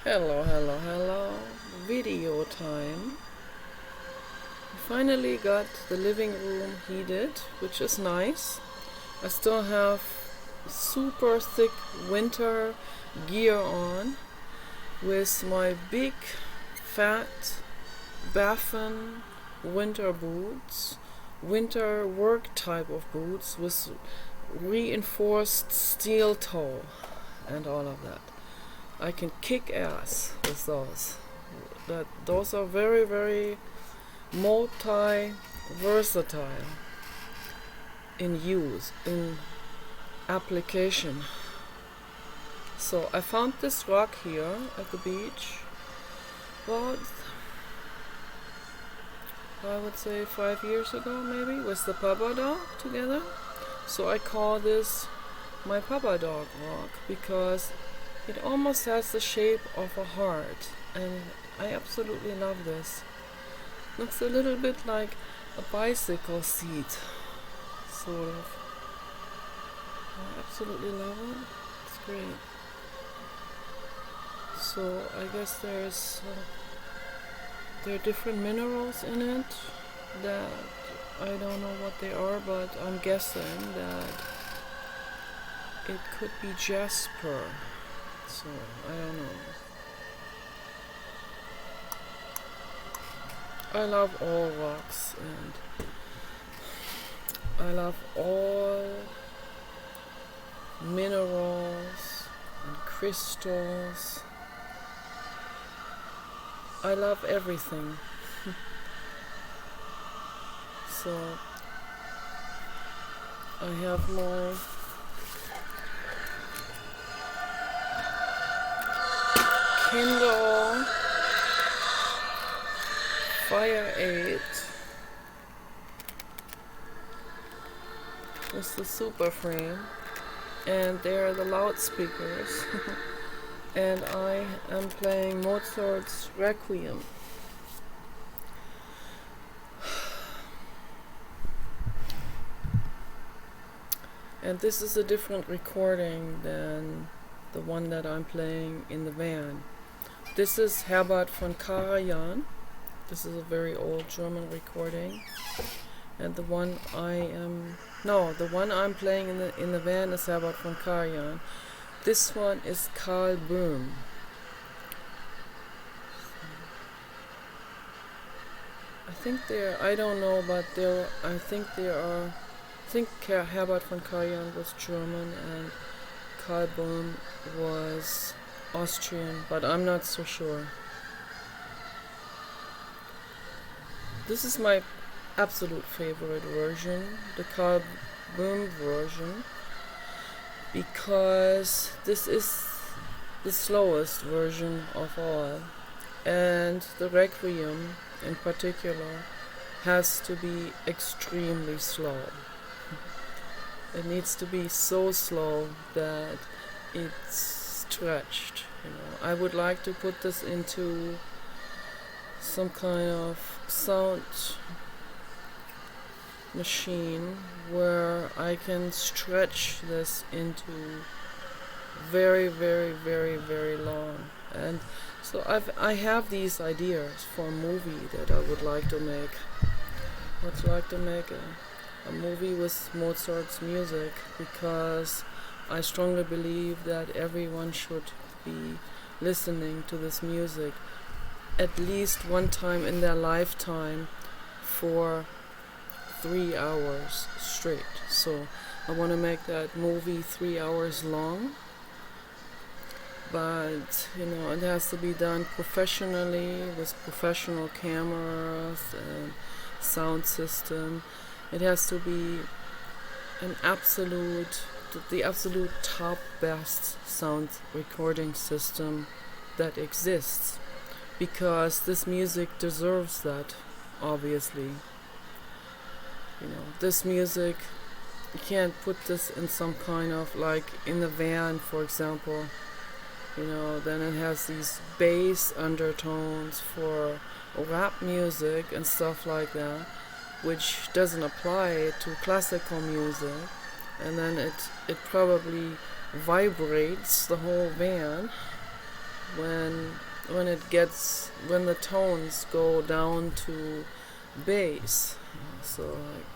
Hello, hello, hello. Video time. We finally got the living room heated, which is nice. I still have super thick winter gear on with my big fat Baffin winter boots, winter work type of boots with reinforced steel toe and all of that. I can kick ass with those. Those are very, very multi-versatile in use, in application. So I found this rock here at the beach about, I would say 5 years ago maybe, with the Papa Dog together. So I call this my Papa Dog rock because it almost has the shape of a heart, and I absolutely love this. Looks a little bit like a bicycle seat, sort of. I absolutely love it. It's great. So I guess there are different minerals in it that I don't know what they are, but I'm guessing that it could be jasper. So, I don't know. I love all rocks and I love all minerals and crystals. I love everything. So, I have my Kindle Fire 8 with the super frame, and there are the loudspeakers. And I am playing Mozart's Requiem. And this is a different recording than the one that I'm playing in the van. This is Herbert von Karajan. This is a very old German recording. And the one I'm playing in the van is Herbert von Karajan. This one is Karl Böhm. I think Herbert von Karajan was German and Karl Böhm was Austrian, but I'm not so sure. This is my absolute favorite version, the Karl Böhm version, because this is the slowest version of all, and the Requiem in particular has to be extremely slow. It needs to be so slow that it's stretched. I would like to put this into some kind of sound machine where I can stretch this into very, very, very, very long. And so I have these ideas for a movie that I would like to make. I'd like to make a movie with Mozart's music, because I strongly believe that everyone should be listening to this music at least one time in their lifetime for 3 hours straight. So I want to make that movie 3 hours long, but it has to be done professionally with professional cameras and sound system. It has to be the absolute top best sound recording system that exists, because this music deserves that, obviously. This music, you can't put this in some kind of, like in the van, for example, then it has these bass undertones for rap music and stuff like that, which doesn't apply to classical music, and then it probably vibrates the whole van, when the tones go down to bass. So like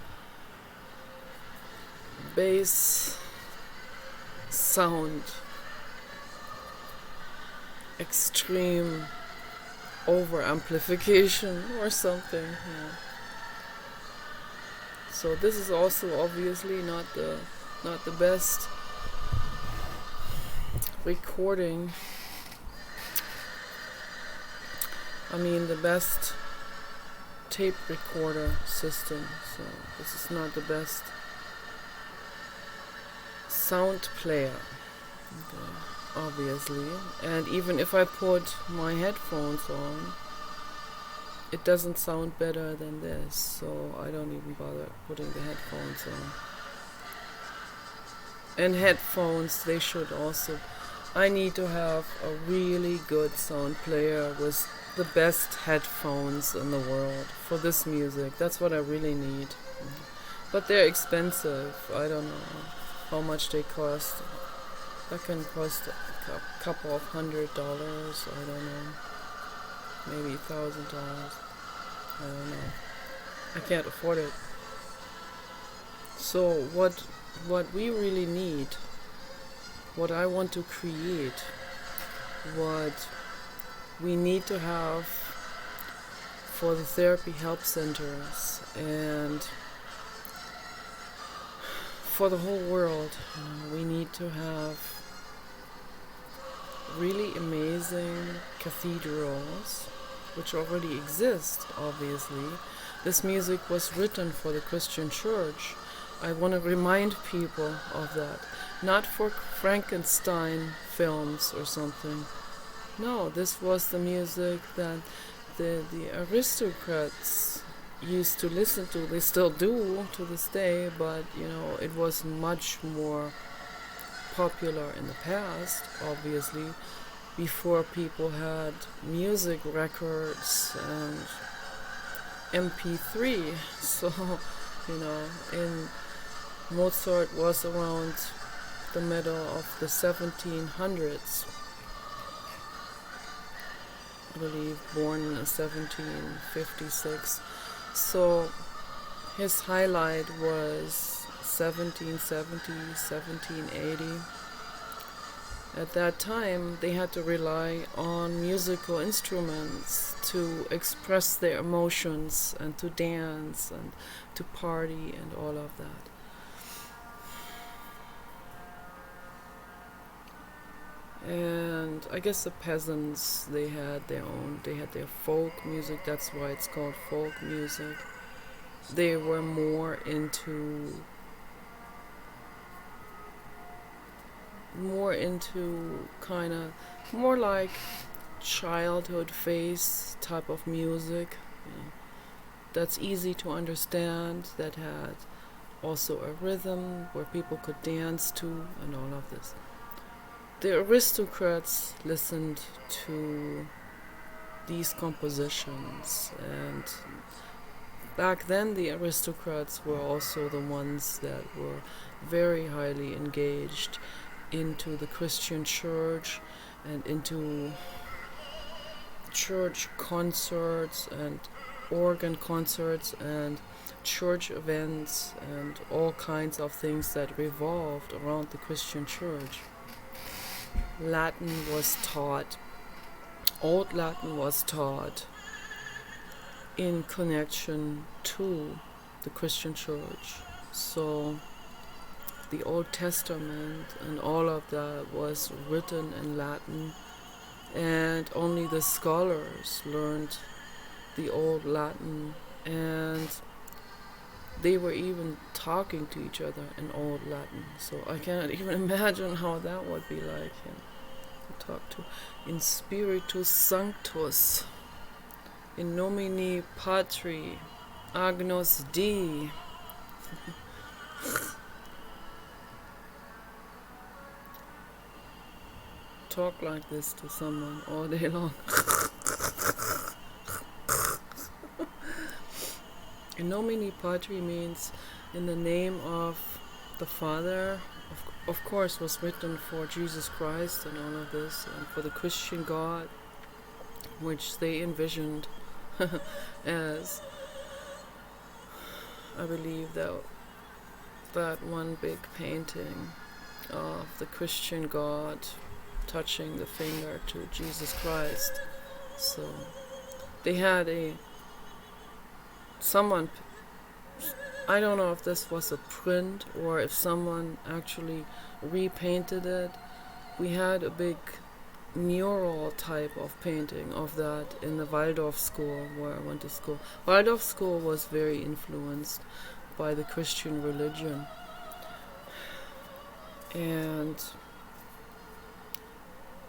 bass sound, extreme over amplification or something. Yeah. So this is also obviously not the best recording. I mean the best tape recorder system. So this is not the best sound player. Okay, obviously. And even if I put my headphones on, it doesn't sound better than this, so I don't even bother putting the headphones on. And headphones, they should also... I need to have a really good sound player with the best headphones in the world for this music. That's what I really need. But they're expensive. I don't know how much they cost. That can cost a couple of $100. I don't know. Maybe $1,000. I don't know. I can't afford it. So what we really need, what I want to create, what we need to have for the therapy help centers and for the whole world, we need to have really amazing cathedrals, which already exist, obviously. This music was written for the Christian church. I want to remind people of that. Not for Frankenstein films or something. No, this was the music that the aristocrats used to listen to. They still do to this day, but it was much more popular in the past, obviously, before people had music records and MP3. So, in Mozart was around the middle of the 1700s, I believe, born in 1756. So his highlight was 1770, 1780. At that time, they had to rely on musical instruments to express their emotions and to dance and to party and all of that. And I guess the peasants, they had their folk music. That's why it's called folk music. They were more into kind of more like childhood phase type of music, that's easy to understand, that had also a rhythm where people could dance to and all of this. The aristocrats listened to these compositions, and back then the aristocrats were also the ones that were very highly engaged into the Christian church and into church concerts and organ concerts and church events and all kinds of things that revolved around the Christian church. Latin was taught, Old Latin was taught in connection to the Christian church. So the Old Testament and all of that was written in Latin, and only the scholars learned the Old Latin, and they were even talking to each other in Old Latin. So I cannot even imagine how that would be like. To talk to in Spiritus Sanctus, in nomine Patri, Agnus Dei. Talk like this to someone all day long. In nomine Patri means in the name of the Father, of course, was written for Jesus Christ and all of this, and for the Christian God, which they envisioned as, I believe, that one big painting of the Christian God touching the finger to Jesus Christ. So they had someone, I don't know if this was a print or if someone actually repainted it. We had a big mural type of painting of that in the Waldorf school where I went to school. Waldorf school was very influenced by the Christian religion. And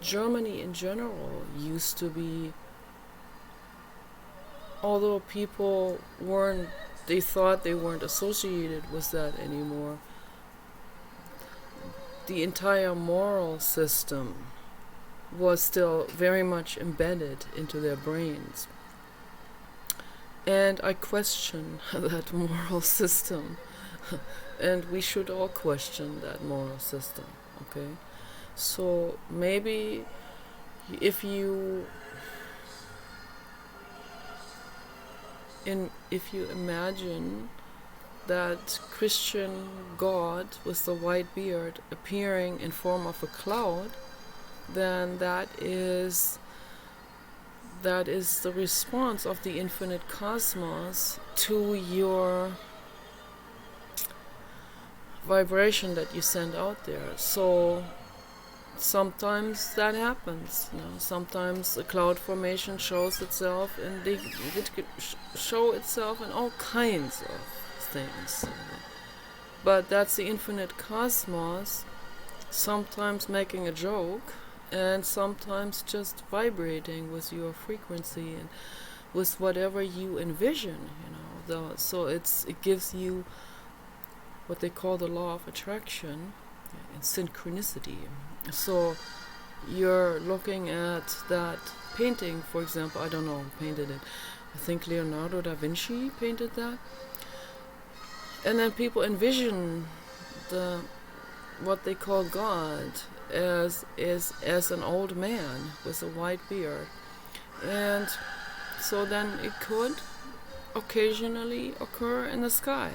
Germany in general used to be, although people they thought they weren't associated with that anymore, the entire moral system was still very much embedded into their brains. And I question that moral system. And we should all question that moral system, okay? So maybe if you imagine that Christian God with the white beard appearing in form of a cloud, then that is the response of the infinite cosmos to your vibration that you send out there. So sometimes that happens. Sometimes a cloud formation shows itself, and it could show itself in all kinds of things. But that's the infinite cosmos, sometimes making a joke, and sometimes just vibrating with your frequency and with whatever you envision. So it gives you what they call the law of attraction and synchronicity. So you're looking at that painting, for example, I don't know who painted it. I think Leonardo da Vinci painted that. And then people envision what they call God as an old man with a white beard. And so then it could occasionally occur in the sky.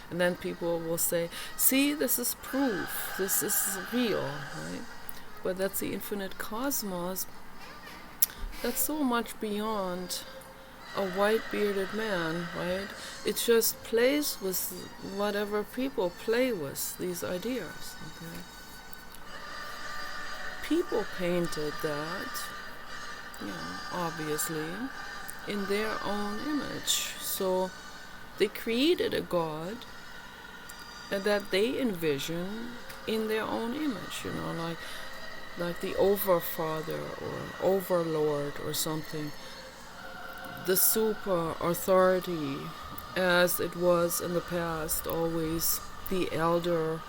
And then people will say, see, this is proof, this is real, right? But that's the infinite cosmos. That's so much beyond a white bearded man, right? It just plays with whatever people play with, these ideas, okay? People painted that, obviously, in their own image. So they created a God that they envision in their own image, like the Overfather or Overlord or something, the super authority, as it was in the past, always the elder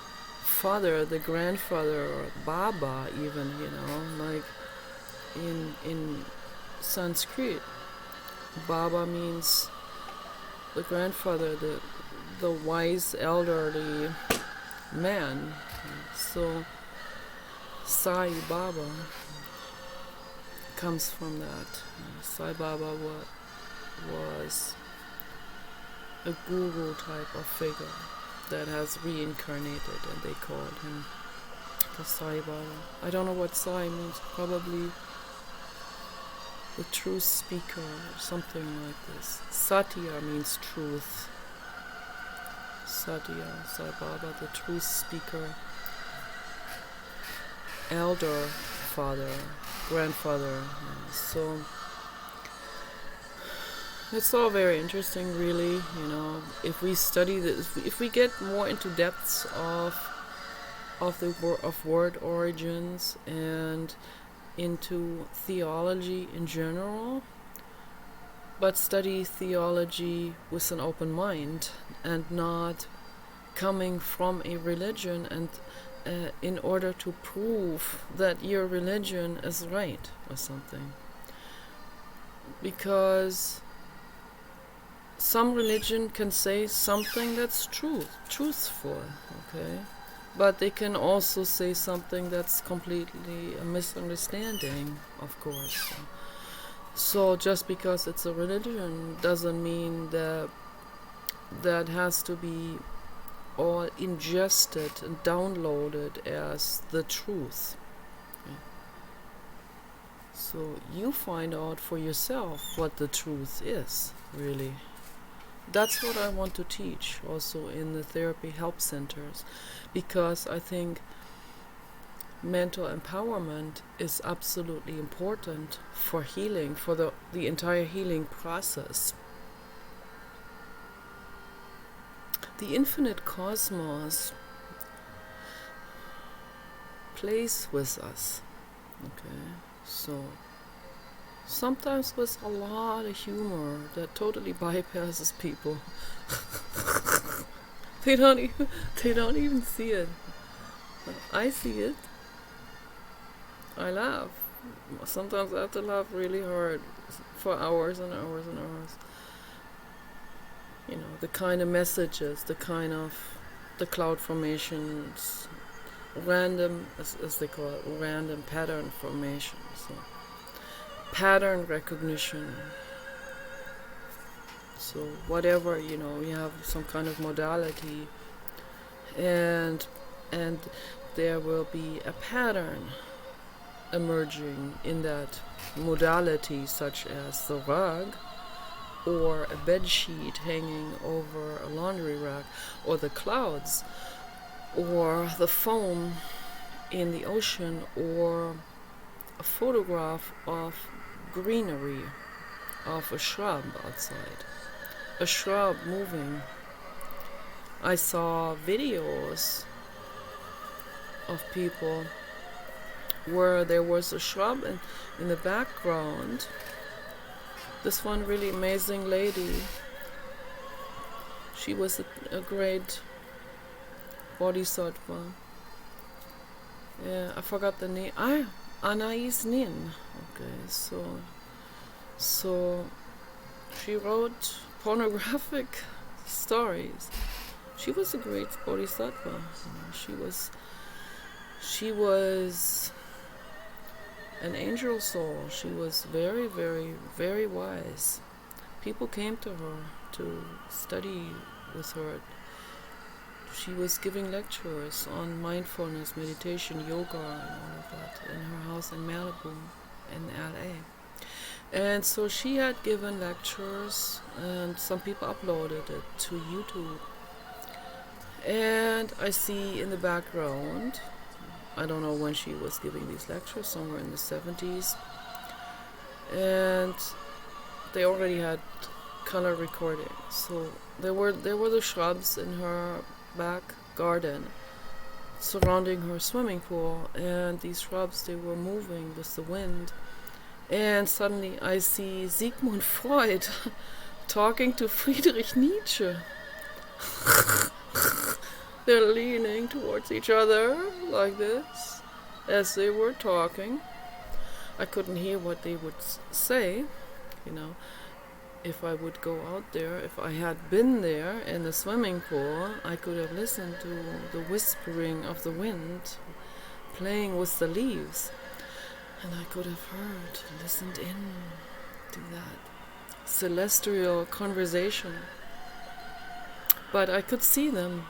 father, the grandfather, or Baba even, like in Sanskrit. Baba means the grandfather, the wise elderly man. So Sai Baba comes from that. Sai Baba was a guru type of figure that has reincarnated, and they called him the Sai Baba. I don't know what Sai means, probably the truth speaker or something like this. Satya means truth. Satya, Sai Baba, the truth speaker, elder father, grandfather. So it's all very interesting, really. If we study this, if we get more into depths of word origins and into theology in general, but study theology with an open mind and not coming from a religion and in order to prove that your religion is right or something. Because some religion can say something that's truthful, okay? But they can also say something that's completely a misunderstanding, of course. So just because it's a religion doesn't mean that that has to be all ingested and downloaded as the truth. So you find out for yourself what the truth is, really. That's what I want to teach also in the therapy help centers, because I think mental empowerment is absolutely important for healing, for the entire healing process. The infinite cosmos plays with us, okay? So sometimes with a lot of humor that totally bypasses people. they don't even see it. I see it. I laugh. Sometimes I have to laugh really hard for hours and hours and hours. You know, the kind of messages, the cloud formations, random, as they call it, random pattern formation. So pattern recognition. So whatever, you have some kind of modality, and there will be a pattern emerging in that modality, such as the rug, or a bed sheet hanging over a laundry rack, or the clouds, or the foam in the ocean, or a photograph of greenery, of a shrub outside, a shrub moving. I saw videos of people where there was a shrub in the background. This one really amazing lady, she was a great bodhisattva. Yeah, I forgot the name. Anais Nin. Okay, so she wrote pornographic stories. She was a great bodhisattva. She was an angel soul. She was very, very, very wise. People came to her to study with her. She was giving lectures on mindfulness, meditation, yoga, and all of that in her house in Malibu, in LA. And so she had given lectures, and some people uploaded it to YouTube. And I see in the background, I don't know when she was giving these lectures, somewhere in the 70s. And they already had color recording. So there were the shrubs in her back garden surrounding her swimming pool, and these shrubs, they were moving with the wind. And suddenly I see Sigmund Freud talking to Friedrich Nietzsche. They're leaning towards each other like this as they were talking. I couldn't hear what they would say, If I would go out there, if I had been there in the swimming pool, I could have listened to the whispering of the wind playing with the leaves. And I could have heard, listened in to that celestial conversation. But I could see them,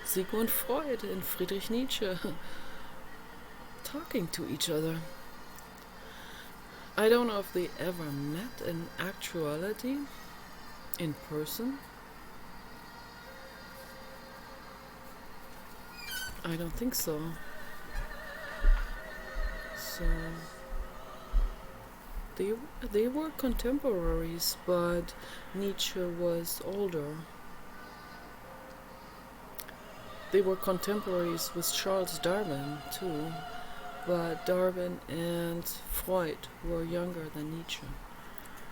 Sigmund Freud and Friedrich Nietzsche talking to each other. I don't know if they ever met in actuality, in person. I don't think so. So they were contemporaries, but Nietzsche was older. They were contemporaries with Charles Darwin too, but Darwin and Freud were younger than Nietzsche.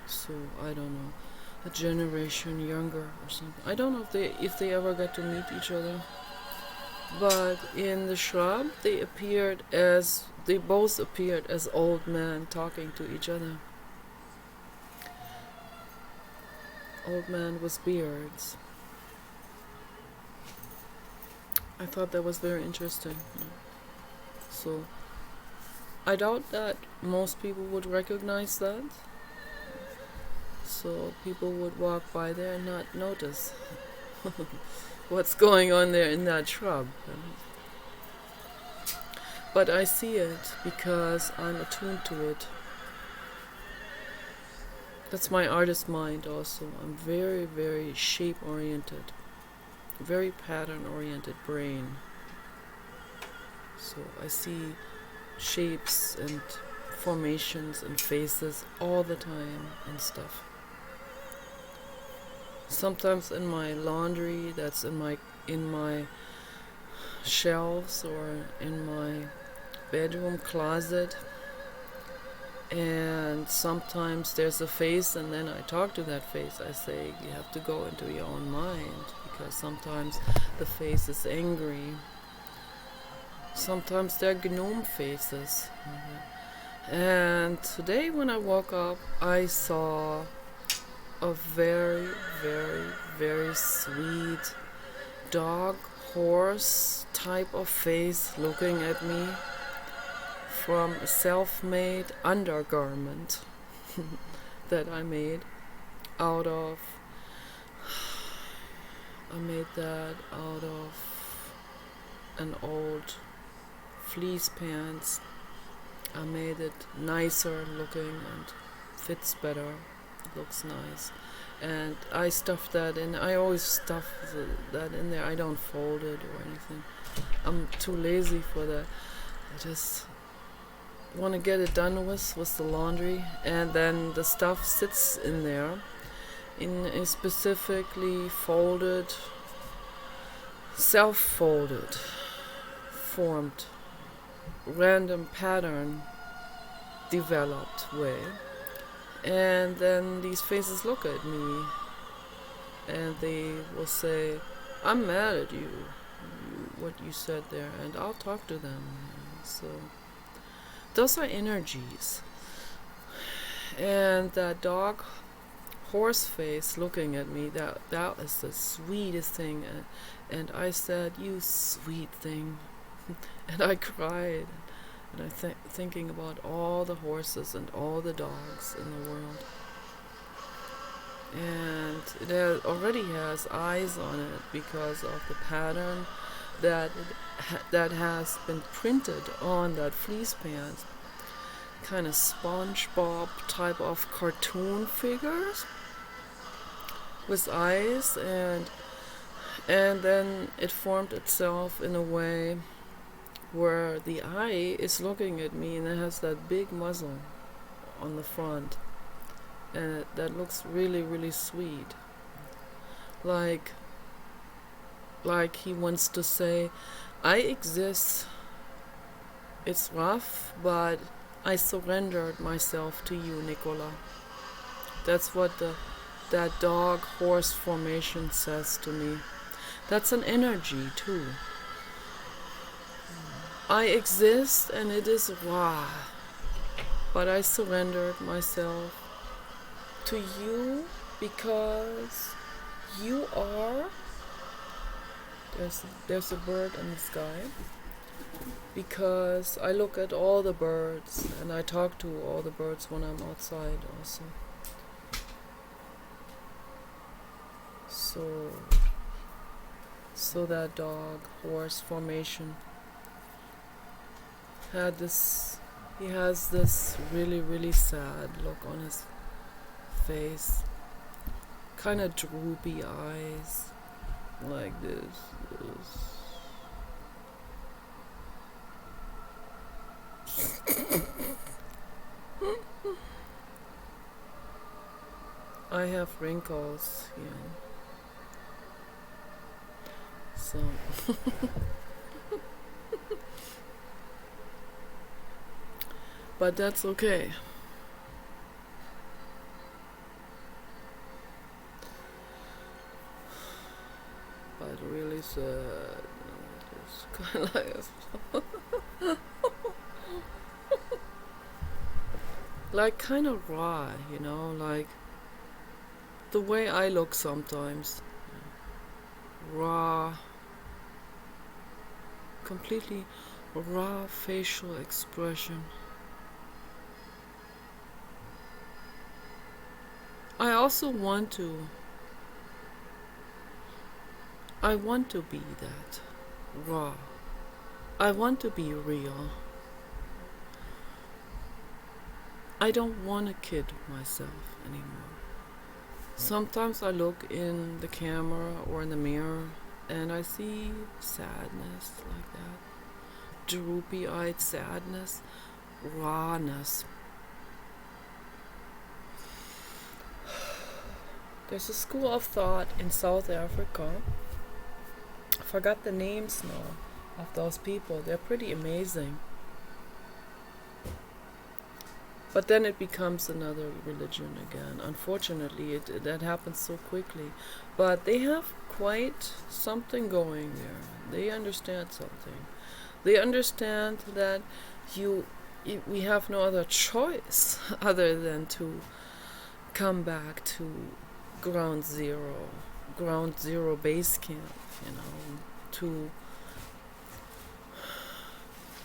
So I don't know, a generation younger or something. I don't know if they ever got to meet each other. But in the shrub, they both appeared as old men talking to each other. Old men with beards. I thought that was very interesting. So I doubt that most people would recognize that. So people would walk by there and not notice what's going on there in that shrub. But I see it because I'm attuned to it. That's my artist mind also. I'm very, very shape oriented, very pattern oriented brain. So I see shapes and formations and faces all the time and stuff. Sometimes in my laundry, that's in my shelves or in my bedroom closet. And sometimes there's a face and then I talk to that face. I say, you have to go into your own mind, because sometimes the face is angry. Sometimes they're gnome faces. And today when I woke up, I saw a very, very, very sweet dog, horse type of face looking at me from a self-made undergarment that I made out of, an old fleece pants. I made it nicer looking and fits better, looks nice. And I stuffed that in. I always stuff that in there. I don't fold it or anything. I'm too lazy for that. I just want to get it done with the laundry, and then the stuff sits in there in a specifically folded, self-folded, formed, random pattern developed way. And then these faces look at me and they will say, I'm mad at you, what you said there, and I'll talk to them. So those are energies. And that dog horse face looking at me, that is the sweetest thing. And I said, you sweet thing. And I cried. And I thinking about all the horses and all the dogs in the world. And it already has eyes on it because of the pattern that that has been printed on that fleece pants. Kind of SpongeBob type of cartoon figures with eyes, and then it formed itself in a way where the eye is looking at me and it has that big muzzle on the front, and that looks really, really sweet, like he wants to say, I exist, it's rough, but I surrendered myself to you, Nicola. That's what that dog horse formation says to me. That's an energy too. I exist and it is raw, but I surrendered myself to you because you are. There's a bird in the sky. Because I look at all the birds and I talk to all the birds when I'm outside also. So that dog horse formation he has this really, really sad look on his face, kind of droopy eyes, like this. I have wrinkles here, so but that's okay. But really sad. It's kind of like kind of raw, like the way I look sometimes. Raw, completely raw facial expression. I also want to be that raw. I want to be real. I don't want to kid myself anymore. Sometimes I look in the camera or in the mirror and I see sadness like that. Droopy-eyed sadness, rawness. There's a school of thought in South Africa. I forgot the names now of those people. They're pretty amazing. But then it becomes another religion again. Unfortunately, that happens so quickly. But they have quite something going there. They understand something. They understand that we have no other choice other than to come back to ground zero base camp,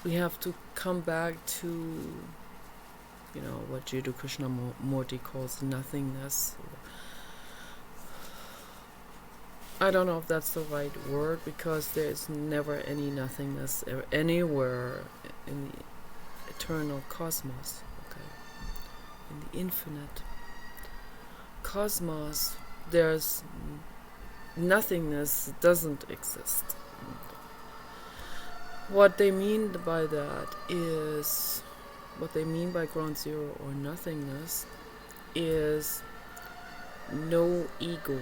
we have to come back to what Jiddu Krishnamurti calls nothingness. I don't know if that's the right word, because there is never any nothingness anywhere in the eternal cosmos, in the infinite cosmos. There's nothingness, doesn't exist. What they mean by that is, what they mean by ground zero or nothingness is no ego,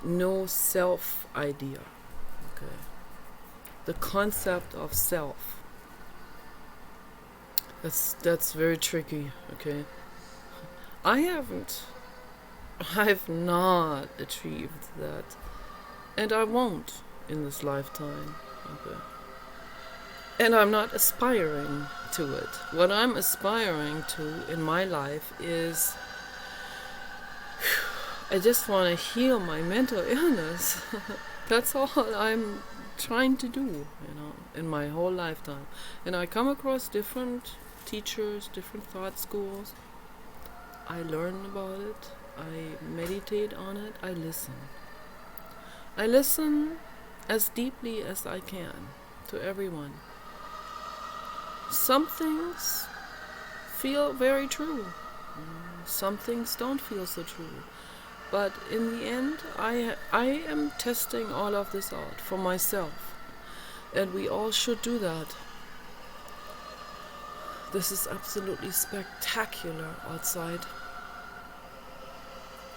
no self idea. The concept of self. That's very tricky. I've not achieved that, and I won't in this lifetime. And I'm not aspiring to it. What I'm aspiring to in my life is, I just want to heal my mental illness. That's all I'm trying to do, in my whole lifetime. And I come across different teachers, different thought schools. I learn about it. I meditate on it. I listen. I listen as deeply as I can to everyone. Some things feel very true. Some things don't feel so true. But in the end, I am testing all of this out for myself. And we all should do that. This is absolutely spectacular outside.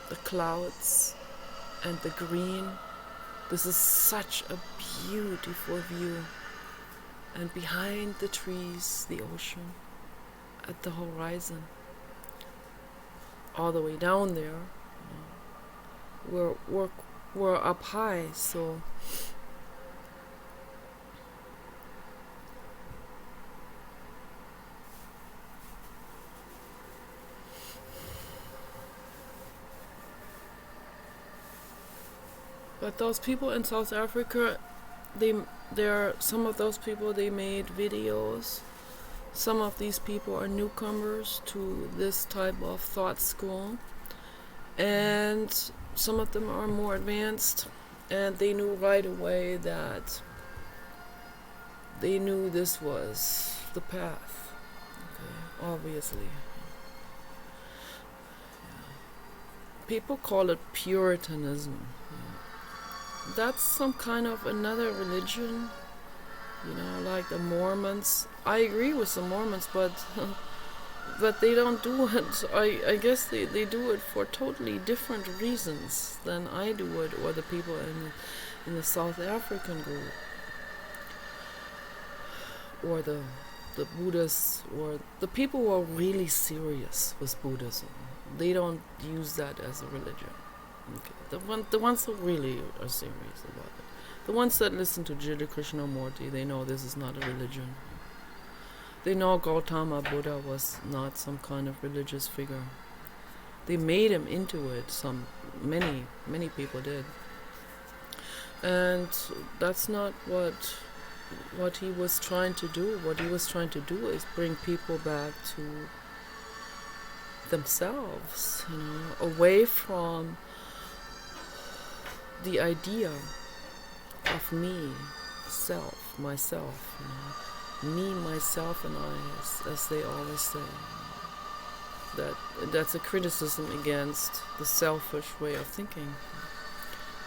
The clouds and the green. This is such a beautiful view. And behind the trees, the ocean, at the horizon, all the way down there. We're up high, so but those people in South Africa, some of those people, they made videos. Some of these people are newcomers to this type of thought school, and some of them are more advanced, and they knew right away that they knew this was the path. Obviously. People call it Puritanism. That's some kind of another religion, like the Mormons. I agree with the Mormons, but they don't do it. I guess they do it for totally different reasons than I do it, or the people in the South African group, or the Buddhists, or the people who are really serious with Buddhism. They don't use that as a religion. The ones who really are serious about it. The ones that listen to Jiddu Krishnamurti, they know this is not a religion. They know Gautama Buddha was not some kind of religious figure. They made him into it. Many people did. And that's not what he was trying to do. What he was trying to do is bring people back to themselves, away from the idea of me, self, myself, me, myself, and I, as they always say. That's a criticism against the selfish way of thinking.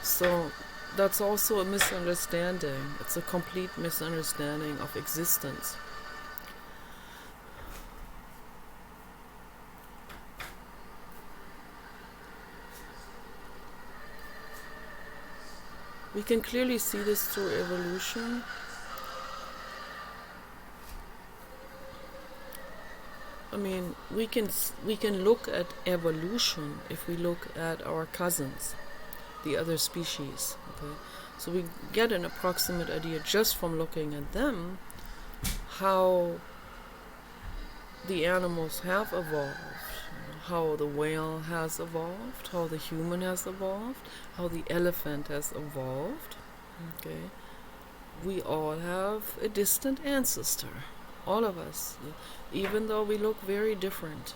So that's also a misunderstanding. It's a complete misunderstanding of existence. We can clearly see this through evolution. I mean, we can look at evolution if we look at our cousins, the other species. Okay, so we get an approximate idea just from looking at them how the animals have evolved, how the whale has evolved, how the human has evolved, how the elephant has evolved. Okay, we all have a distant ancestor, all of us, even though we look very different.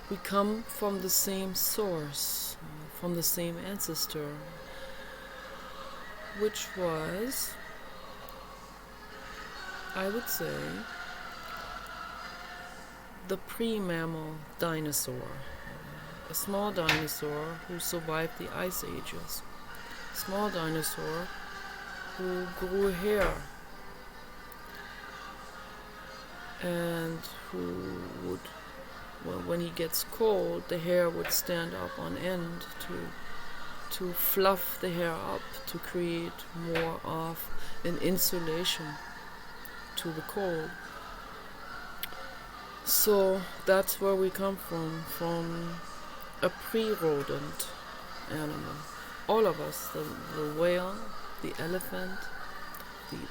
We come from the same source, from the same ancestor, which was, I would say, the pre-mammal dinosaur, a small dinosaur who survived the ice ages, small dinosaur who grew hair and who would, well, when he gets cold, the hair would stand up on end to fluff the hair up to create more of an insulation to the cold. So that's where we come from a pre-rodent animal. All of us, the whale, the elephant,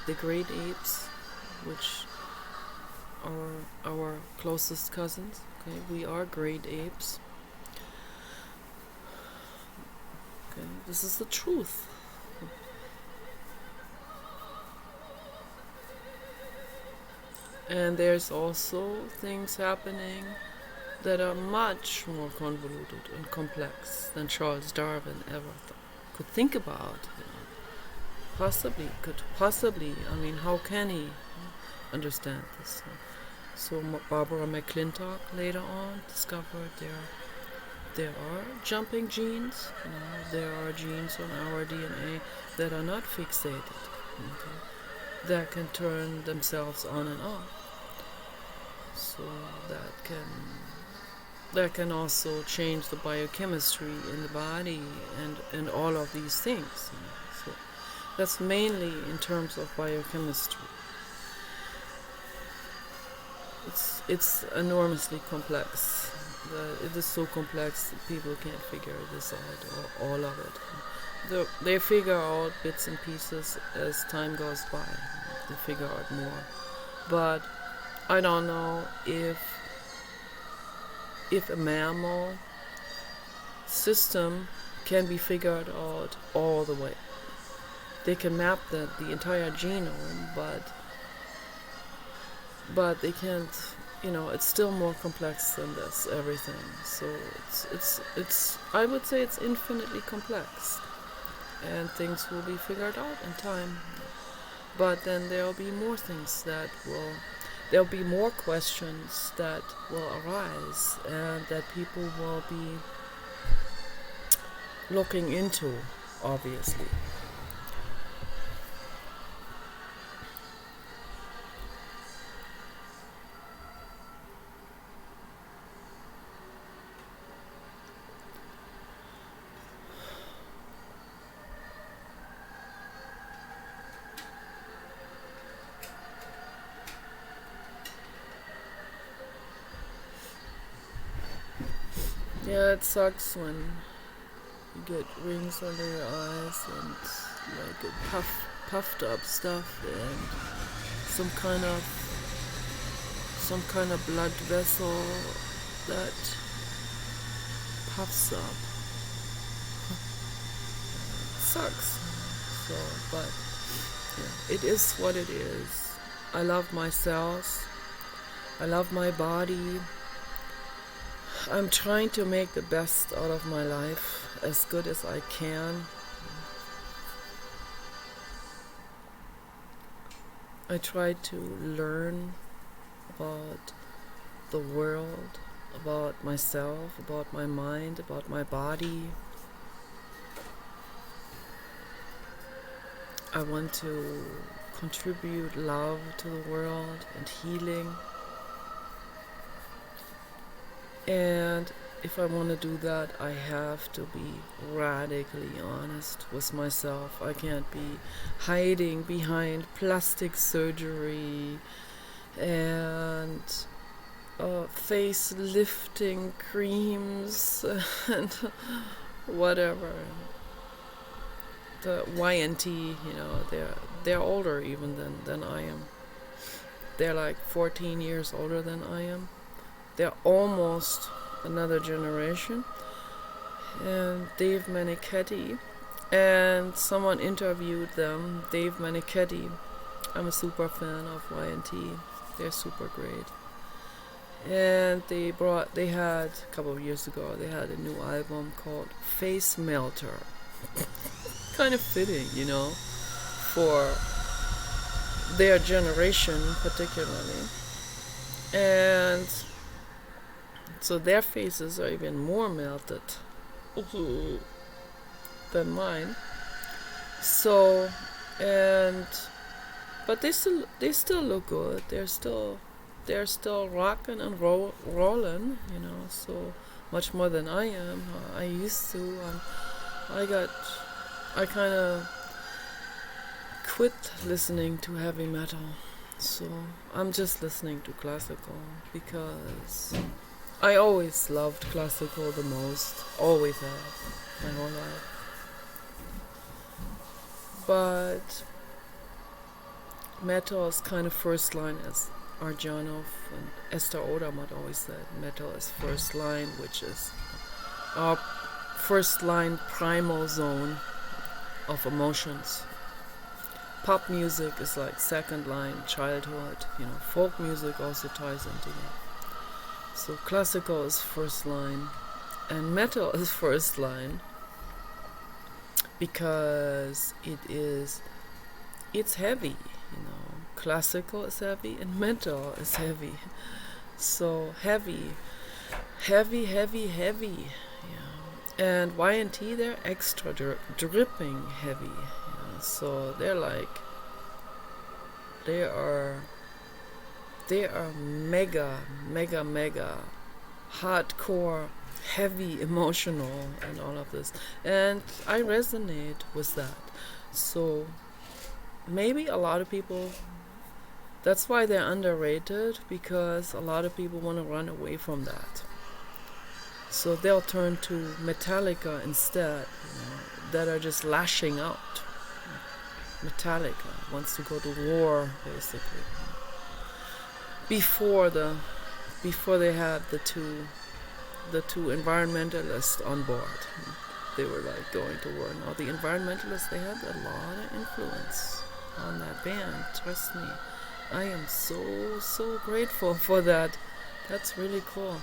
the great apes, which are our closest cousins. Okay, we are great apes. Okay, this is the truth. And there's also things happening that are much more convoluted and complex than Charles Darwin ever could think about. Could possibly, I mean, how can he understand this? So Barbara McClintock later on discovered there are jumping genes. There are genes on our DNA that are not fixated, that can turn themselves on and off. So that can also change the biochemistry in the body and all of these things. So that's mainly in terms of biochemistry. It's enormously complex. It is so complex that people can't figure this out, or all of it. They figure out bits and pieces as time goes by. They figure out more. But I don't know if a mammal system can be figured out all the way. They can map the entire genome, but they can't, it's still more complex than this, everything. So it's I would say it's infinitely complex, and things will be figured out in time. But then there'll be more things there'll be more questions that will arise and that people will be looking into, obviously. Yeah, it sucks when you get rings under your eyes and like a puffed up stuff and some kind of blood vessel that puffs up. It sucks. So, but it is what it is. I love myself. I love my body. I'm trying to make the best out of my life as good as I can. I try to learn about the world, about myself, about my mind, about my body. I want to contribute love to the world and healing. And if I want to do that, I have to be radically honest with myself. I can't be hiding behind plastic surgery and face lifting creams and whatever. The YNT, they're older even than I am. They're like 14 years older than I am. They're almost another generation. And Dave Manichetti, and someone interviewed them, Dave Manichetti. I'm a super fan of YNT. They're super great. And they had a couple of years ago, they had a new album called Face Melter. Kind of fitting, for their generation particularly. And so their faces are even more melted than mine. So, but they still look good. They're still rocking and rolling, so much more than I am. I used to. I kind of quit listening to heavy metal. So I'm just listening to classical because I always loved classical the most. Always have, my whole life. But metal is kind of first line, as Arjanov and Esther Odermatt always said. Metal is first line, which is our first line primal zone of emotions. Pop music is like second line childhood. Folk music also ties into that. So classical is first line, and metal is first line because it's heavy. Classical is heavy and metal is heavy. So heavy. And YNT, they're extra dripping heavy. So they are mega hardcore, heavy, emotional, and all of this. And I resonate with that. So maybe a lot of people, that's why they're underrated, because a lot of people want to run away from that. So they'll turn to Metallica instead, that are just lashing out. Metallica wants to go to war, basically. Before they had the two environmentalists on board, they were like going to war. Now the environmentalists, they had a lot of influence on that band. Trust me, I am so grateful for that. That's really cool.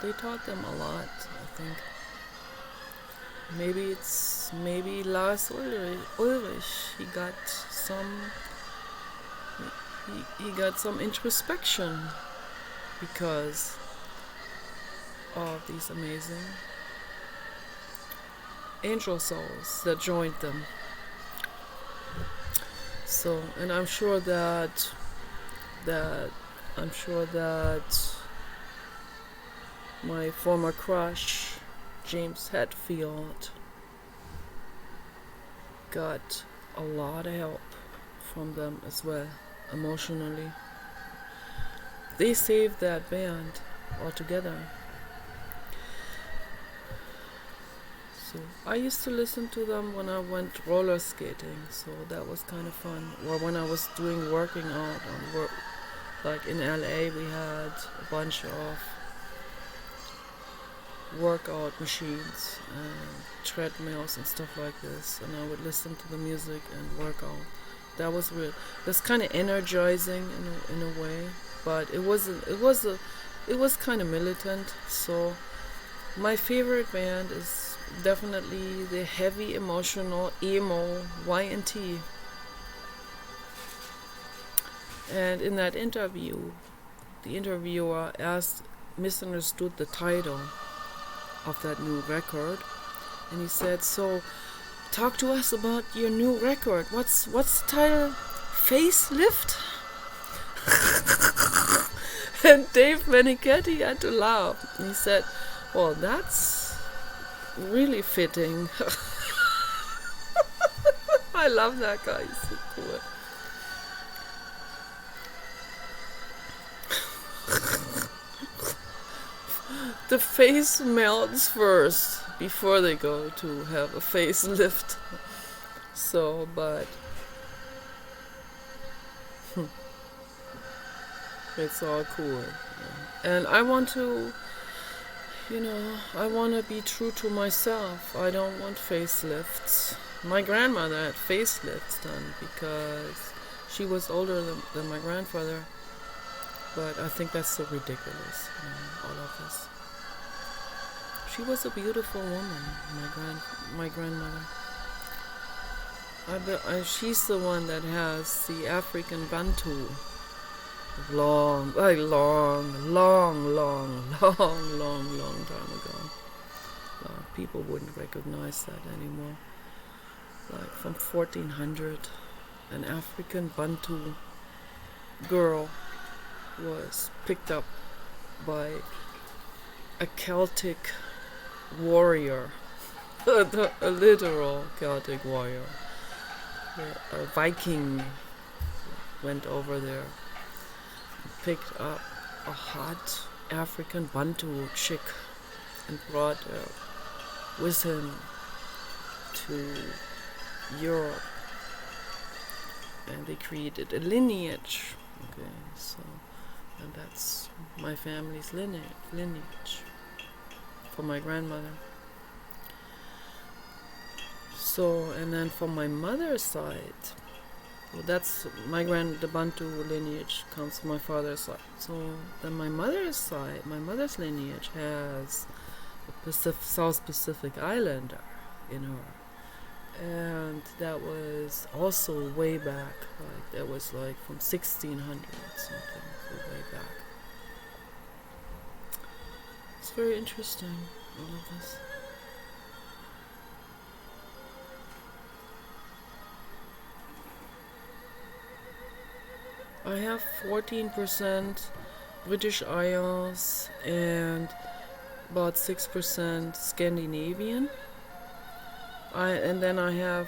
They taught them a lot, I think. Maybe Lars Ulrich, he got some introspection because of these amazing angel souls that joined them. So, and I'm sure that my former crush, James Hetfield, got a lot of help from them as well, emotionally. They saved that band altogether. So I used to listen to them when I went roller skating, so that was kind of fun. Or when I was working out on work, like in LA, we had a bunch of workout machines and treadmills and stuff like this, and I would listen to the music and work out. That was real. That's kind of energizing in a way, but it wasn't. It was kind of militant. So my favorite band is definitely the heavy emotional emo Y&T. And in that interview, the interviewer misunderstood the title of that new record, and he said, "So, talk to us about your new record. What's the title? Facelift?" And Dave Menichetti had to laugh. And he said, "Well, that's really fitting." I love that guy. He's so cool. The face melts first before they go to have a facelift. So, but it's all cool. And I want to, I want to be true to myself. I don't want facelifts. My grandmother had facelifts done because she was older than my grandfather. But I think that's so ridiculous, all of this. She was a beautiful woman, my grandmother. She's the one that has the African Bantu. Long time ago. People wouldn't recognize that anymore. Like from 1400, an African Bantu girl was picked up by a Celtic warrior, a literal Celtic warrior. A Viking went over there and picked up a hot African Bantu chick and brought her with him to Europe, and they created a lineage. Okay, so, and that's my family's lineage for my grandmother. So, and then from my mother's side, well, that's the Bantu lineage comes from my father's side. So then my mother's lineage has a South Pacific Islander in her. And that was also way back, like that was like from 1600 something, so way back. It's very interesting, all of this. I have 14% British Isles and about 6% Scandinavian. And then I have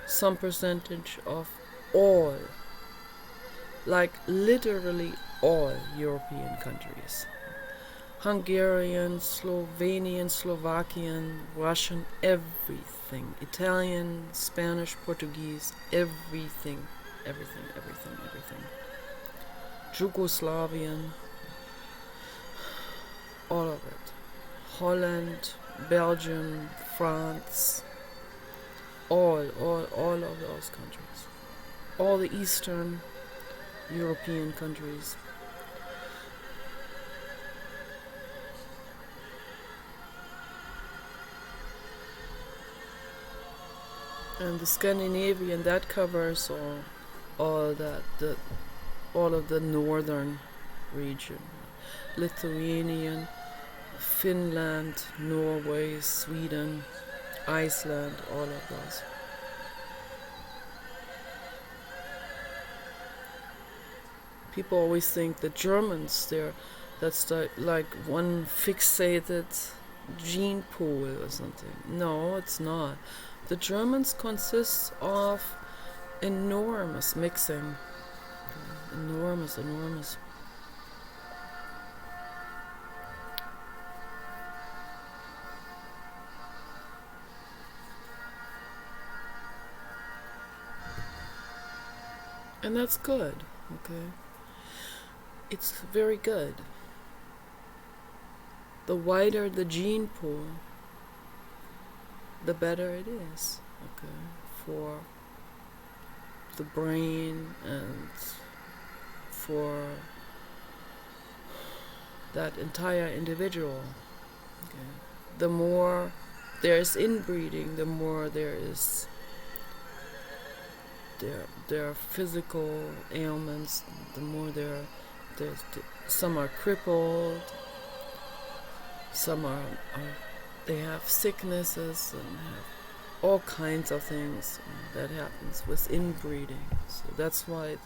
some percentage of all, like literally all European countries. Hungarian, Slovenian, Slovakian, Russian, everything. Italian, Spanish, Portuguese, everything. Yugoslavian, all of it. Holland, Belgium, France, all of those countries. All the Eastern European countries. And the Scandinavian, that covers all of the northern region. Lithuanian, Finland, Norway, Sweden, Iceland, all of those. People always think the Germans, that's like one fixated gene pool or something. No, it's not. The Germans consist of enormous mixing. Enormous. And that's good, okay? It's very good. the wider the gene pool, the better it is, okay, for the brain and for that entire individual. Okay. The more there is inbreeding, the more there are physical ailments, the more some are crippled, some are they have sicknesses and have all kinds of things that happens with inbreeding. So that's why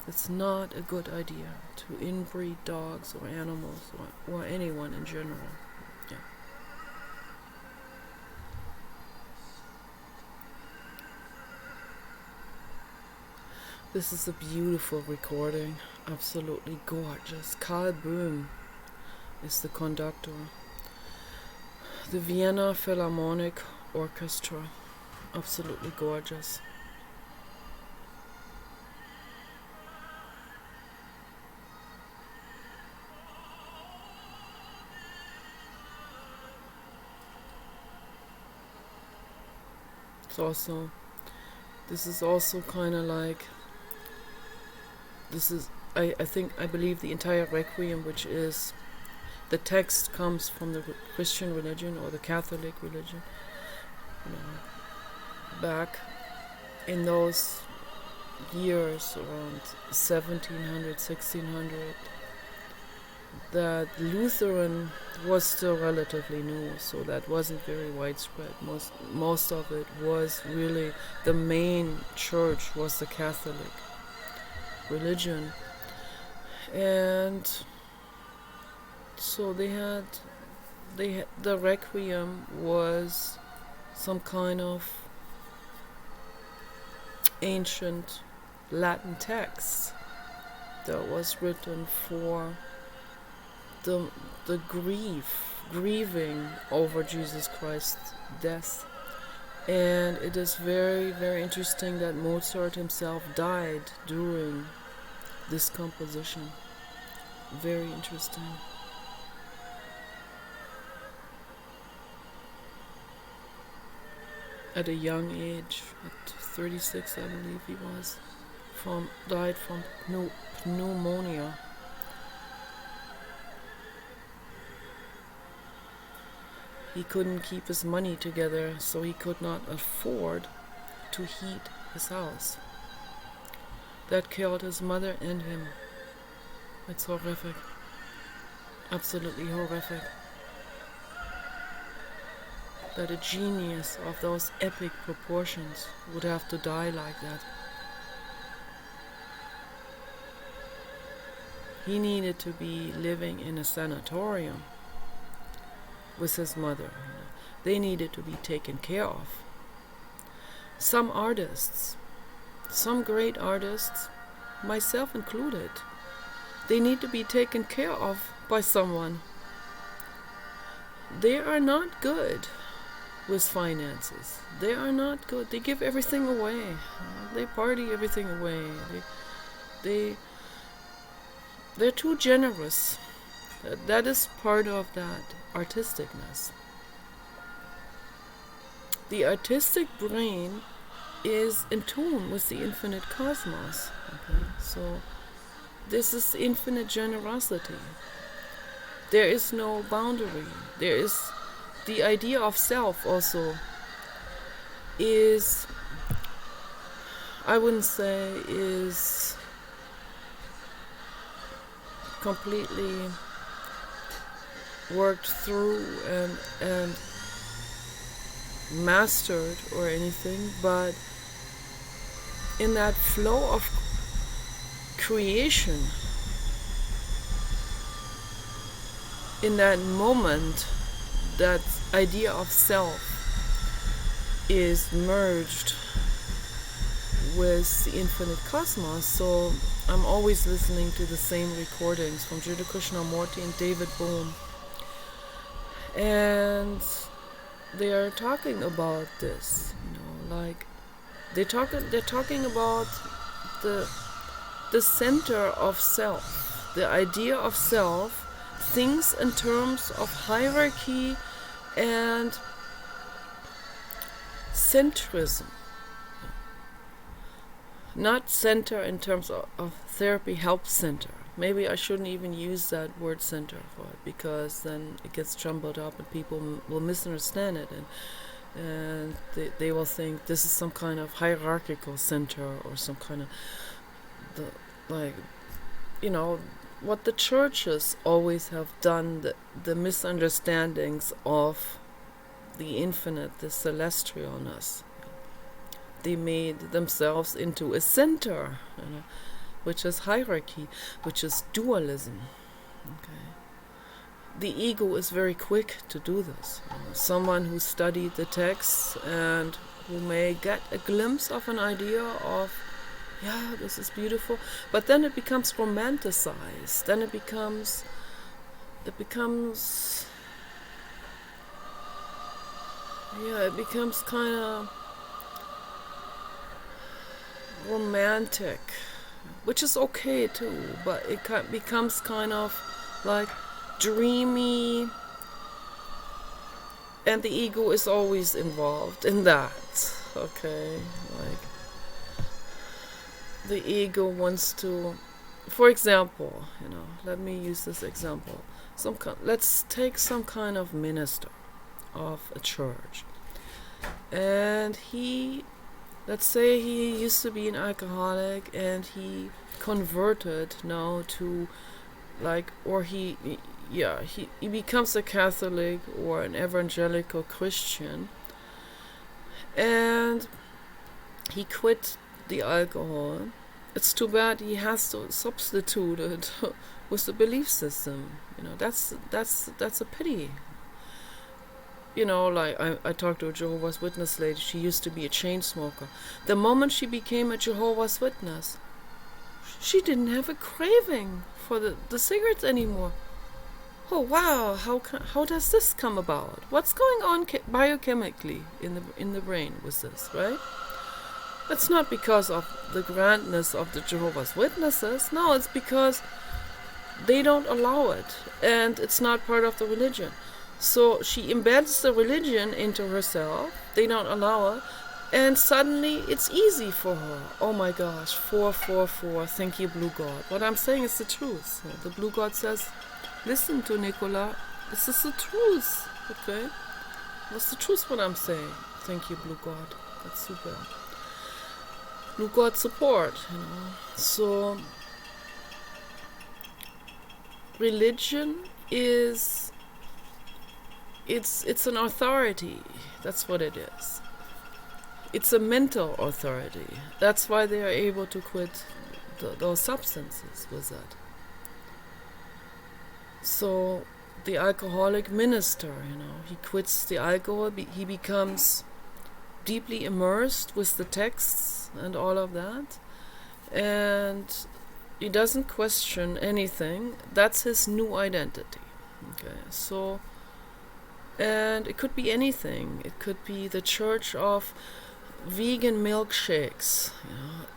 it's not a good idea to inbreed dogs or animals or anyone in general. Yeah. This is a beautiful recording, absolutely gorgeous. Karl Böhm is the conductor. The Vienna Philharmonic Orchestra, absolutely gorgeous. This is also kind of like, I believe the entire Requiem, which is, the text comes from the Christian religion or the Catholic religion, back in those years around 1700, 1600, that Lutheran was still relatively new, so that wasn't very widespread. Most of it was really, the main church was the Catholic religion, and so the Requiem was some kind of ancient Latin text that was written for the grieving over Jesus Christ's death. And it is very, very interesting that Mozart himself died during this composition. Very interesting. At a young age, at 36 I believe he was, died from pneumonia. He couldn't keep his money together, so he could not afford to heat his house. That killed his mother and him. It's horrific. Absolutely horrific. That a genius of those epic proportions would have to die like that. He needed to be living in a sanatorium with his mother. They needed to be taken care of. Some artists, some great artists, myself included, they need to be taken care of by someone. They are not good with finances. They are not good. They give everything away. They party everything away. They're too generous. That is part of that artisticness. The artistic brain is in tune with the infinite cosmos. Okay? So this is infinite generosity. There is no boundary. There is the idea of self also is, I wouldn't say is completely worked through and mastered or anything, but in that flow of creation, in that moment, that idea of self is merged with the infinite cosmos. So I'm always listening to the same recordings from Jiddu Krishnamurti and David Bohm, and they are talking about this, like they're talking about the center of self, the idea of self things in terms of hierarchy and centrism. Not center in terms of therapy help center. Maybe I shouldn't even use that word center for it, because then it gets jumbled up and people will misunderstand it, and they will think this is some kind of hierarchical center or some kind of what the churches always have done, the misunderstandings of the infinite, the celestialness. They made themselves into a center, which is hierarchy, which is dualism. Okay. The ego is very quick to do this. Someone who studied the texts and who may get a glimpse of an idea of, yeah, this is beautiful, but then it becomes romanticized. Then it becomes kind of romantic, which is okay too, but it becomes kind of like dreamy, and the ego is always involved in that. Okay, like the ego wants to, for example, let me use this example. Let's take some kind of minister of a church, and let's say he used to be an alcoholic and he converted now to he becomes a Catholic or an evangelical Christian, and he quit the alcohol. It's too bad he has to substitute it with the belief system. That's a pity. I talked to a Jehovah's Witness lady. She used to be a chain smoker. The moment she became a Jehovah's Witness, she didn't have a craving for the cigarettes anymore. Oh wow! How does this come about? What's going on biochemically in the brain with this, right? It's not because of the grandness of the Jehovah's Witnesses. No, it's because they don't allow it, and it's not part of the religion. So she embeds the religion into herself. They don't allow her, and suddenly it's easy for her. Oh my gosh, 444, thank you, Blue God. What I'm saying is the truth. The Blue God says, listen to Nicola, this is the truth, okay? That's the truth what I'm saying. Thank you, Blue God. That's super. Blue God support, So, religion is... It's an authority. That's what it is. It's a mental authority. That's why they are able to quit those substances with it. So the alcoholic minister, he quits the alcohol. He becomes deeply immersed with the texts and all of that. And he doesn't question anything. That's his new identity. Okay, so... And it could be anything. It could be the church of vegan milkshakes,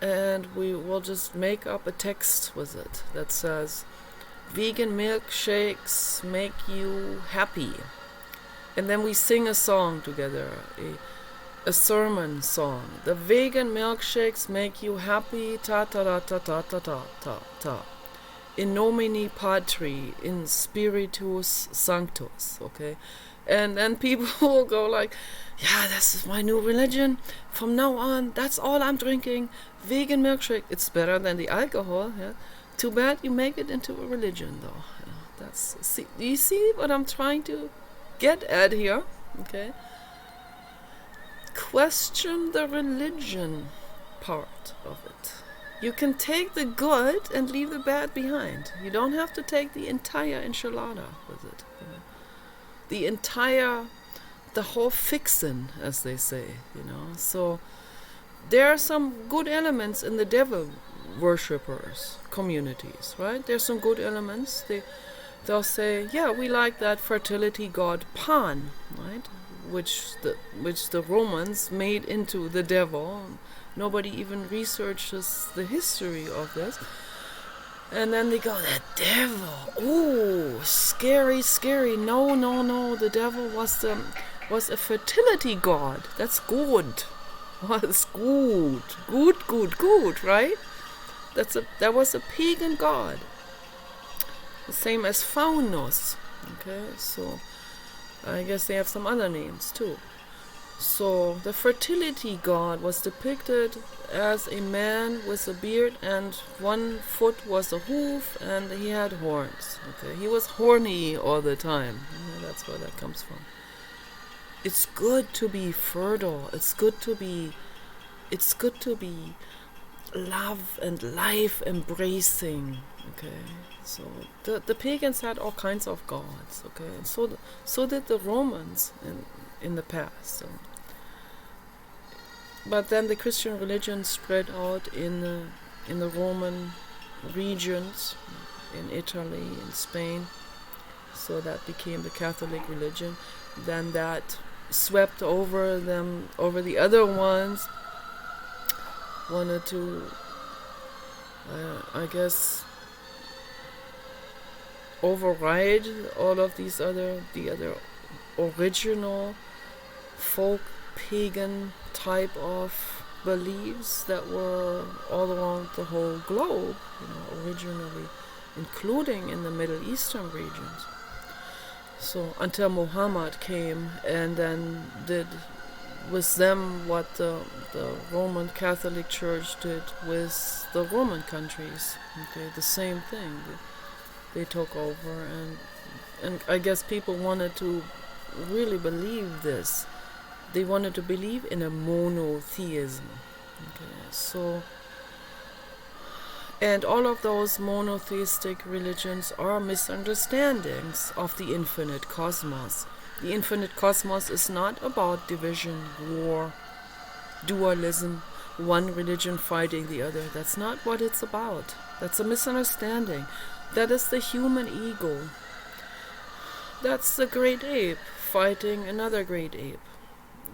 and we will just make up a text with it that says, vegan milkshakes make you happy. And then we sing a song together, a sermon song. The vegan milkshakes make you happy, ta ta ta ta ta ta ta ta ta. In nomine patri, in spiritus sanctus, okay? And then people will go like, yeah, this is my new religion. From now on, that's all I'm drinking. Vegan milkshake. It's better than the alcohol. Yeah. Too bad you make it into a religion, though. Do you see what I'm trying to get at here? Okay. Question the religion part of it. You can take the good and leave the bad behind. You don't have to take the entire enchilada with it. The whole fixin', as they say, So there are some good elements in the devil worshippers communities, right? There's some good elements. They'll say, yeah, we like that fertility god Pan, right? Which the Romans made into the devil. Nobody even researches the history of this. And then they go, the devil. Ooh, scary, scary. No, no, no. The devil was a fertility god. That's good. Was good. Good, good, good, right? That was a pagan god. The same as Faunus. Okay, so I guess they have some other names too. So the fertility god was depicted as a man with a beard, and one foot was a hoof, and he had horns. Okay, he was horny all the time. That's where that comes from. It's good to be fertile. It's good to be love and life embracing. Okay, so the pagans had all kinds of gods. Okay, and so did the Romans in the past. So. But then the Christian religion spread out in the Roman regions, in Italy, in Spain. So that became the Catholic religion. Then that swept over the other ones. Wanted to, I guess, override all of the other original folk pagan type of beliefs that were all around the whole globe, originally, including in the Middle Eastern regions. So until Muhammad came and then did with them what the Roman Catholic Church did with the Roman countries. Okay, the same thing. They took over, and I guess people wanted to really believe this. They wanted to believe in a monotheism. Okay, so, and all of those monotheistic religions are misunderstandings of the infinite cosmos. The infinite cosmos is not about division, war, dualism, one religion fighting the other. That's not what it's about. That's a misunderstanding. That is the human ego. That's the great ape fighting another great ape.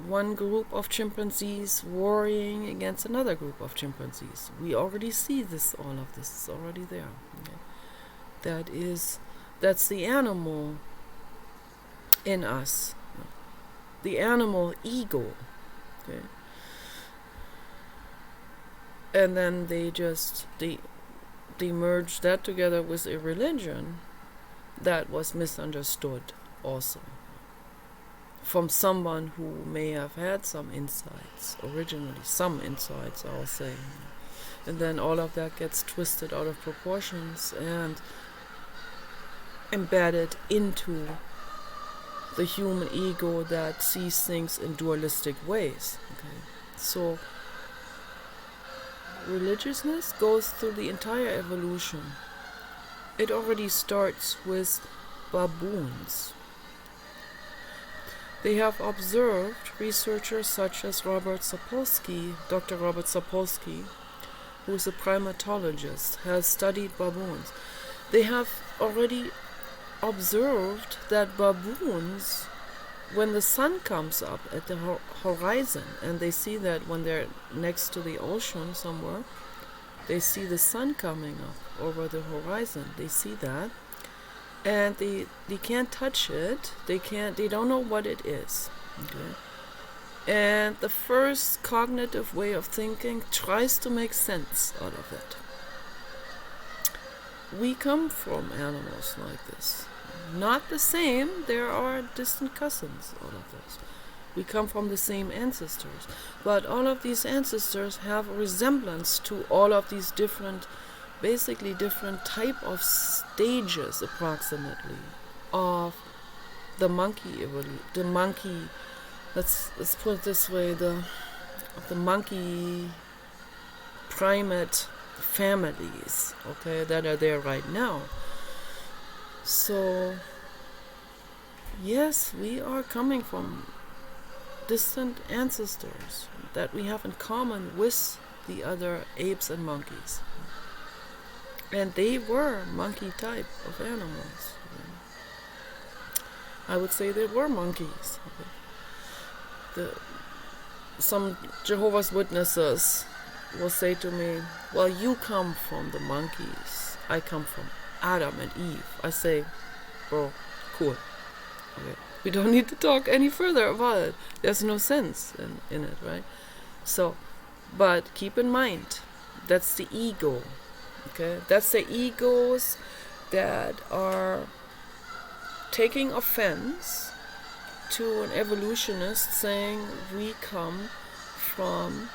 One group of chimpanzees warring against another group of chimpanzees. We already see this, all of this is already there. Okay? That's the animal in us. The animal ego. Okay? And then they merged that together with a religion that was misunderstood also. From someone who may have had some insights, originally, some insights, I'll say. And then all of that gets twisted out of proportions and embedded into the human ego that sees things in dualistic ways. Okay? So, religiousness goes through the entire evolution. It already starts with baboons. They have observed, researchers such as Dr. Robert Sapolsky, who is a primatologist, has studied baboons. They have already observed that baboons, when the sun comes up at the horizon, and they see that when they're next to the ocean somewhere, they see the sun coming up over the horizon. They see that. And they can't touch it. They don't know what it is. Okay? And the first cognitive way of thinking tries to make sense out of it. We come from animals like this. Not the same, there are distant cousins out of this. We come from the same ancestors. But all of these ancestors have a resemblance to all of these basically different type of stages, approximately, of the monkey evolution. The monkey, let's put it this way, the monkey primate families, okay, that are there right now. So, yes, we are coming from distant ancestors that we have in common with the other apes and monkeys. And they were monkey type of animals. I would say they were monkeys. Some Jehovah's Witnesses will say to me, well, you come from the monkeys. I come from Adam and Eve. I say, bro, cool. Okay. We don't need to talk any further about it. There's no sense in it, right? So, but keep in mind, that's the ego. Okay? That's the egos that are taking offense to an evolutionist saying we come from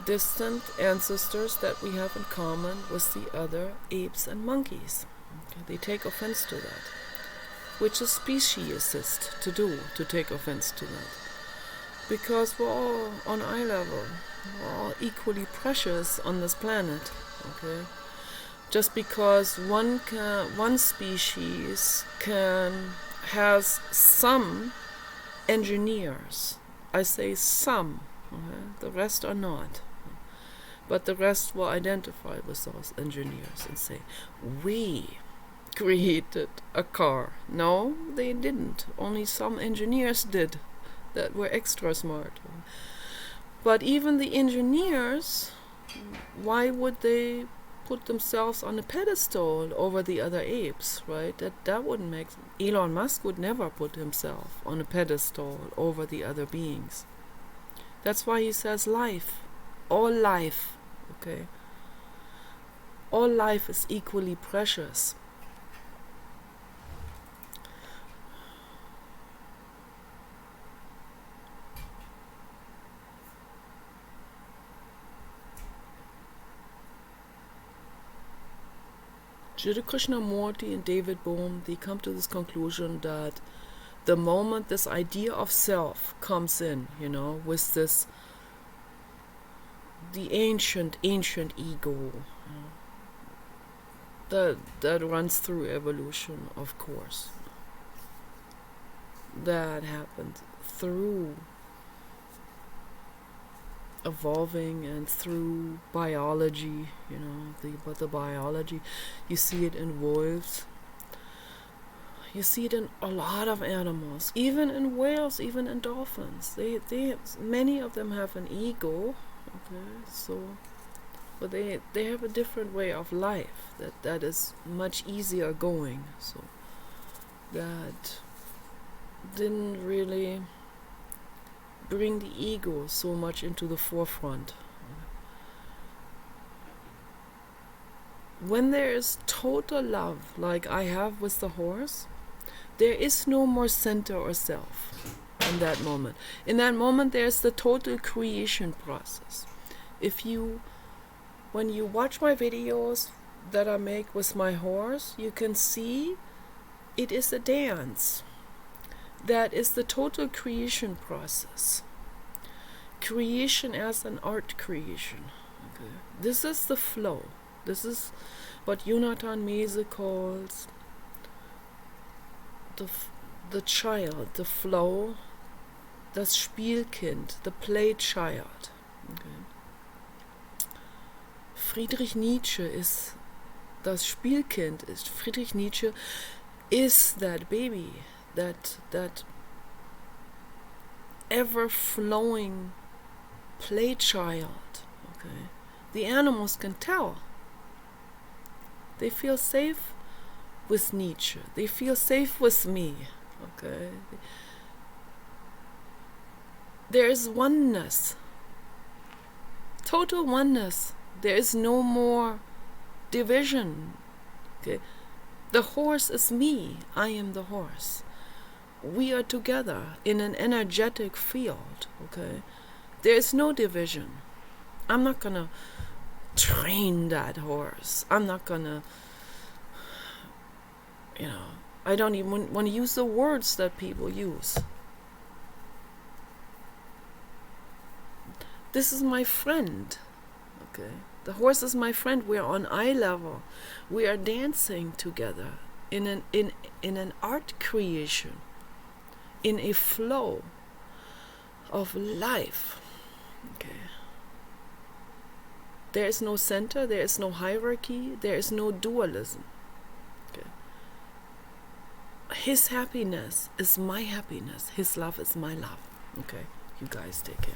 distant ancestors that we have in common with the other apes and monkeys. Okay? They take offense to that, which is speciesist to do, to take offense to that. Because we're all on eye level, we're all equally precious on this planet, okay? Just because one species has some engineers, I say some, okay? The rest are not. But the rest will identify with those engineers and say, we created a car. No, they didn't. Only some engineers did that were extra smart. But even the engineers, why would they put themselves on a pedestal over the other apes, right? That wouldn't make sense. Elon Musk would never put himself on a pedestal over the other beings. That's why he says life. All life, okay? All life is equally precious. Jiddu Krishnamurti and David Bohm, they come to this conclusion that the moment this idea of self comes in, with this, the ancient ego, that runs through evolution, of course. That happened through evolving and through biology, the biology, you see it in wolves, you see it in a lot of animals, even in whales, even in dolphins. Many of them have an ego, okay, but they have a different way of life that is much easier going, so that didn't really bring the ego so much into the forefront. When there is total love, like I have with the horse, there is no more center or self in that moment. In that moment, there's the total creation process. When you watch my videos that I make with my horse, you can see it is a dance. That is the total creation process. Creation as an art creation. Okay. This is the flow. This is what Jonathan Mese calls the child, the flow, das Spielkind, the play child. Okay. Friedrich Nietzsche is das Spielkind. Friedrich Nietzsche is that baby, that ever-flowing play child. Okay. The animals can tell. They feel safe with Nietzsche. They feel safe with me. Okay. There is oneness. Total oneness. There is no more division. Okay. The horse is me. I am the horse. We are together in an energetic field. Okay. There is no division. I'm not gonna train that horse. I'm not gonna, I don't even want to use the words that people use. This is my friend. Okay. The horse is my friend. We're on eye level. We are dancing together in an art creation, in a flow of life. Okay. There is no center, there is no hierarchy, there is no dualism. Okay. His happiness is my happiness. His love is my love. Okay. You guys take care.